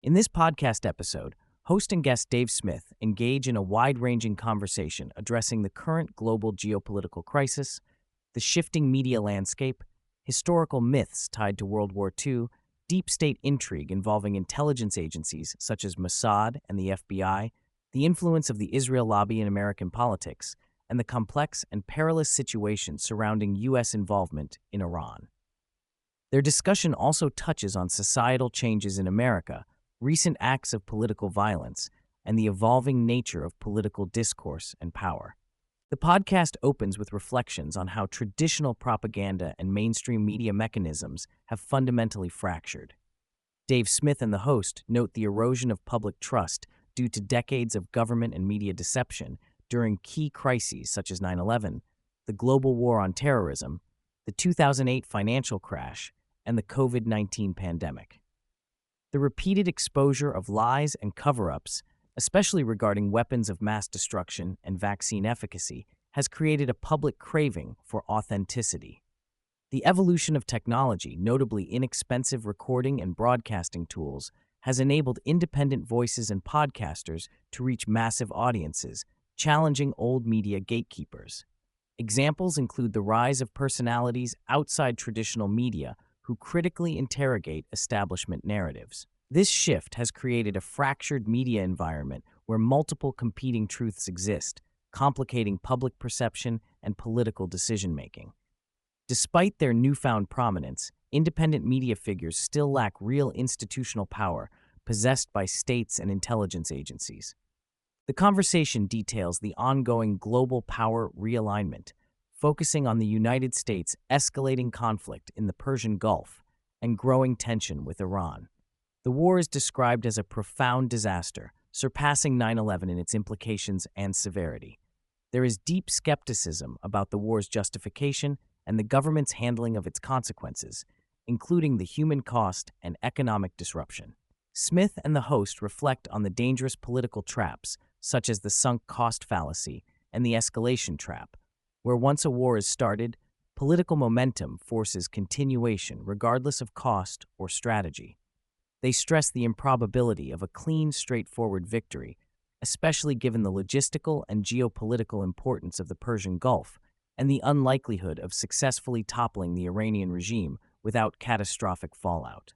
In this podcast episode, host and guest Dave Smith engage in a wide-ranging conversation addressing the current global geopolitical crisis, the shifting media landscape, historical myths tied to World War II, deep state intrigue involving intelligence agencies such as Mossad and the FBI, the influence of the Israel lobby in American politics, and the complex and perilous situation surrounding U.S. involvement in Iran. Their discussion also touches on societal changes in America, recent acts of political violence, and the evolving nature of political discourse and power. The podcast opens with reflections on how traditional propaganda and mainstream media mechanisms have fundamentally fractured. Dave Smith and the host note the erosion of public trust due to decades of government and media deception during key crises such as 9/11, the global war on terrorism, the 2008 financial crash, and the COVID-19 pandemic. The repeated exposure of lies and cover-ups, especially regarding weapons of mass destruction and vaccine efficacy, has created a public craving for authenticity. The evolution of technology, notably inexpensive recording and broadcasting tools, has enabled independent voices and podcasters to reach massive audiences, challenging old media gatekeepers. Examples include the rise of personalities outside traditional media who critically interrogate establishment narratives. This shift has created a fractured media environment where multiple competing truths exist, complicating public perception and political decision-making. Despite their newfound prominence, independent media figures still lack real institutional power possessed by states and intelligence agencies. The conversation details the ongoing global power realignment, focusing on the United States' escalating conflict in the Persian Gulf and growing tension with Iran. The war is described as a profound disaster, surpassing 9/11 in its implications and severity. There is deep skepticism about the war's justification and the government's handling of its consequences, including the human cost and economic disruption. Smith and the host reflect on the dangerous political traps, such as the sunk cost fallacy and the escalation trap, where once a war is started, political momentum forces continuation regardless of cost or strategy. They stress the improbability of a clean, straightforward victory, especially given the logistical and geopolitical importance of the Persian Gulf and the unlikelihood of successfully toppling the Iranian regime without catastrophic fallout.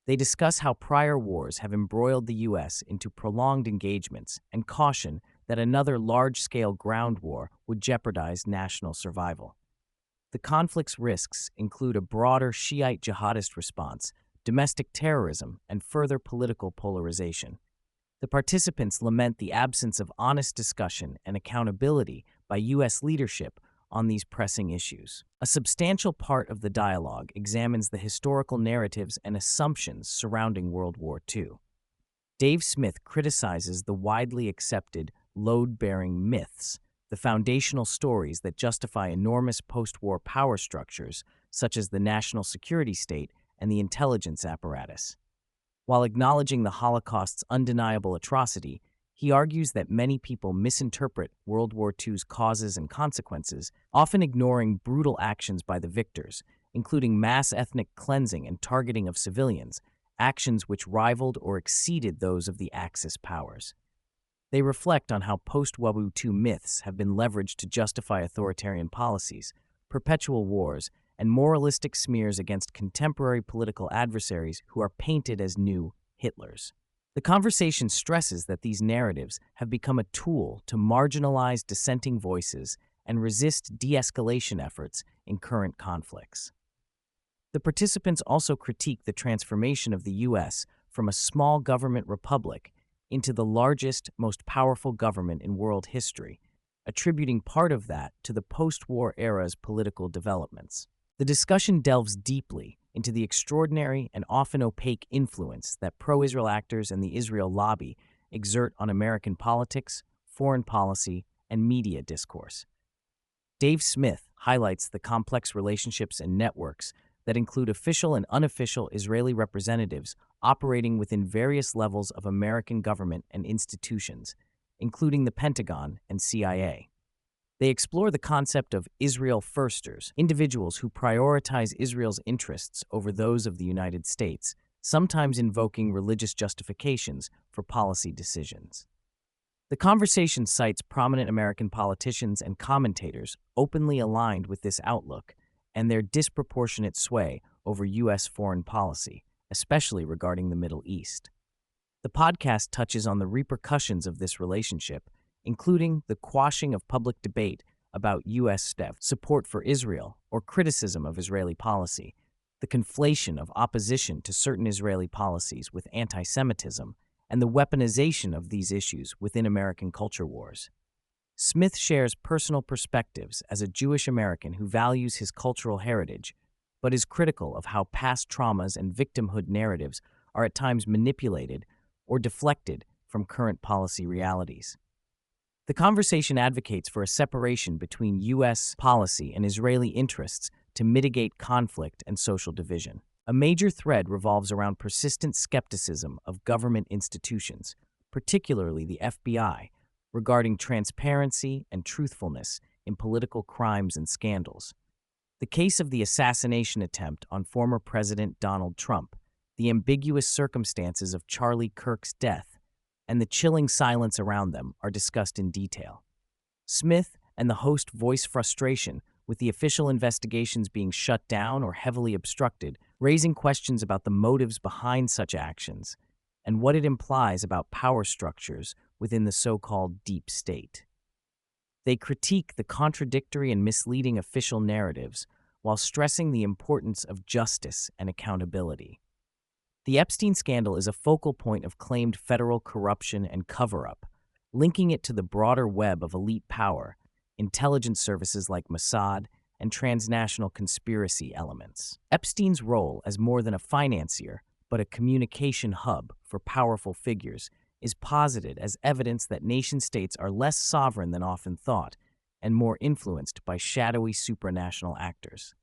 They discuss how prior wars have embroiled the U.S. into prolonged engagements and caution that another large-scale ground war would jeopardize national survival. The conflict's risks include a broader Shiite jihadist response, domestic terrorism, and further political polarization. The participants lament the absence of honest discussion and accountability by U.S. leadership on these pressing issues. A substantial part of the dialogue examines the historical narratives and assumptions surrounding World War II. Dave Smith criticizes the widely accepted load-bearing myths, the foundational stories that justify enormous post-war power structures such as the national security state and the intelligence apparatus. While acknowledging the Holocaust's undeniable atrocity, he argues that many people misinterpret World War II's causes and consequences, often ignoring brutal actions by the victors, including mass ethnic cleansing and targeting of civilians, actions which rivaled or exceeded those of the Axis powers. They reflect on how post-World War II myths have been leveraged to justify authoritarian policies, perpetual wars, and moralistic smears against contemporary political adversaries who are painted as new Hitlers. The conversation stresses that these narratives have become a tool to marginalize dissenting voices and resist de-escalation efforts in current conflicts. The participants also critique the transformation of the U.S. from a small government republic into the largest, most powerful government in world history, attributing part of that to the post-war era's political developments. The discussion delves deeply into the extraordinary and often opaque influence that pro-Israel actors and the Israel lobby exert on American politics, foreign policy, and media discourse. Dave Smith highlights the complex relationships and networks that include official and unofficial Israeli representatives operating within various levels of American government and institutions, including the Pentagon and CIA. They explore the concept of Israel firsters, individuals who prioritize Israel's interests over those of the United States, sometimes invoking religious justifications for policy decisions. The conversation cites prominent American politicians and commentators openly aligned with this outlook and their disproportionate sway over U.S. foreign policy, especially regarding the Middle East. The podcast touches on the repercussions of this relationship, including the quashing of public debate about U.S. support for Israel or criticism of Israeli policy, the conflation of opposition to certain Israeli policies with anti-Semitism, and the weaponization of these issues within American culture wars. Smith shares personal perspectives as a Jewish American who values his cultural heritage, but is critical of how past traumas and victimhood narratives are at times manipulated or deflected from current policy realities. The conversation advocates for a separation between U.S. policy and Israeli interests to mitigate conflict and social division. A major thread revolves around persistent skepticism of government institutions, particularly the FBI, regarding transparency and truthfulness in political crimes and scandals. The case of the assassination attempt on former President Donald Trump, the ambiguous circumstances of Charlie Kirk's death, and the chilling silence around them are discussed in detail. Smith and the host voice frustration with the official investigations being shut down or heavily obstructed, raising questions about the motives behind such actions and what it implies about power structures within the so-called deep state. They critique the contradictory and misleading official narratives while stressing the importance of justice and accountability. The Epstein scandal is a focal point of claimed federal corruption and cover-up, linking it to the broader web of elite power, intelligence services like Mossad, and transnational conspiracy elements. Epstein's role as more than a financier, but a communication hub for powerful figures, is posited as evidence that nation-states are less sovereign than often thought and more influenced by shadowy supranational actors.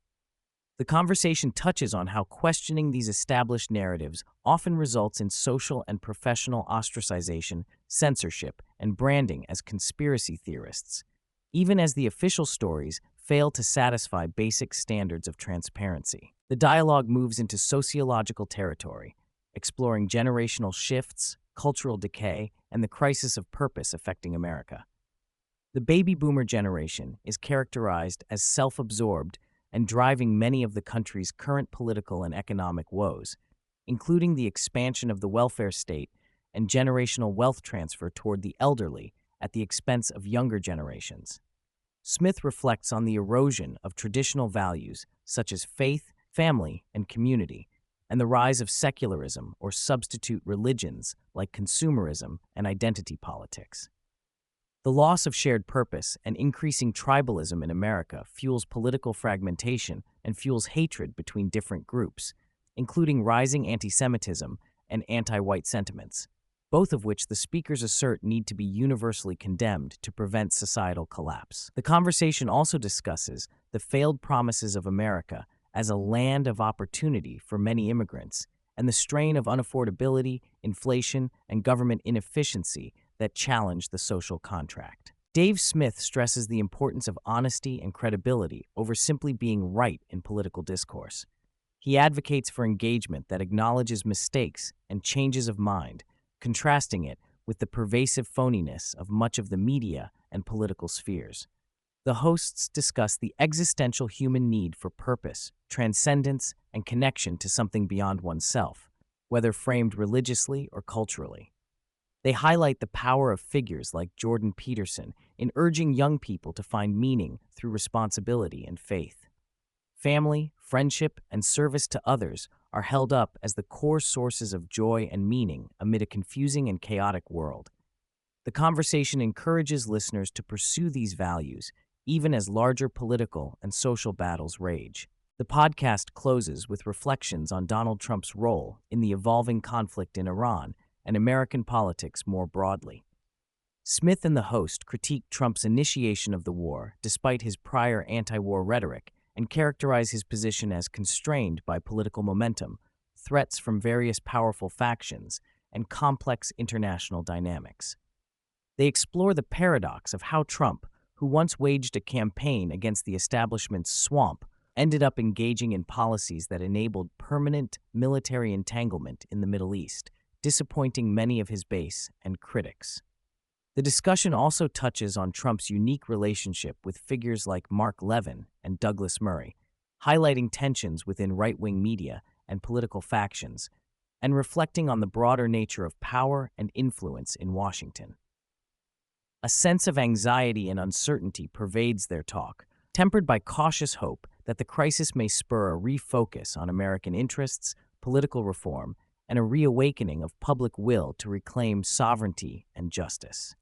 The conversation touches on how questioning these established narratives often results in social and professional ostracization, censorship, and branding as conspiracy theorists, even as the official stories fail to satisfy basic standards of transparency. The dialogue moves into sociological territory, exploring generational shifts, cultural decay, and the crisis of purpose affecting America. The baby boomer generation is characterized as self-absorbed and driving many of the country's current political and economic woes, including the expansion of the welfare state and generational wealth transfer toward the elderly at the expense of younger generations. Smith reflects on the erosion of traditional values such as faith, family, and community, and the rise of secularism or substitute religions like consumerism and identity politics. The loss of shared purpose and increasing tribalism in America fuels political fragmentation and fuels hatred between different groups, including rising anti-Semitism and anti-white sentiments, both of which the speakers assert need to be universally condemned to prevent societal collapse. The conversation also discusses the failed promises of America as a land of opportunity for many immigrants and the strain of unaffordability, inflation, and government inefficiency that challenge the social contract. Dave Smith stresses the importance of honesty and credibility over simply being right in political discourse. He advocates for engagement that acknowledges mistakes and changes of mind, contrasting it with the pervasive phoniness of much of the media and political spheres. The hosts discuss the existential human need for purpose, transcendence, and connection to something beyond oneself, whether framed religiously or culturally. They highlight the power of figures like Jordan Peterson in urging young people to find meaning through responsibility and faith. Family, friendship, and service to others are held up as the core sources of joy and meaning amid a confusing and chaotic world. The conversation encourages listeners to pursue these values, even as larger political and social battles rage. The podcast closes with reflections on Donald Trump's role in the evolving conflict in Iran and American politics more broadly. Smith and the host critique Trump's initiation of the war despite his prior anti-war rhetoric and characterize his position as constrained by political momentum, threats from various powerful factions, and complex international dynamics. They explore the paradox of how Trump, who once waged a campaign against the establishment's swamp, ended up engaging in policies that enabled permanent military entanglement in the Middle East, disappointing many of his base and critics. The discussion also touches on Trump's unique relationship with figures like Mark Levin and Douglas Murray, highlighting tensions within right-wing media and political factions, and reflecting on the broader nature of power and influence in Washington. A sense of anxiety and uncertainty pervades their talk, tempered by cautious hope that the crisis may spur a refocus on American interests, political reform, and a reawakening of public will to reclaim sovereignty and justice.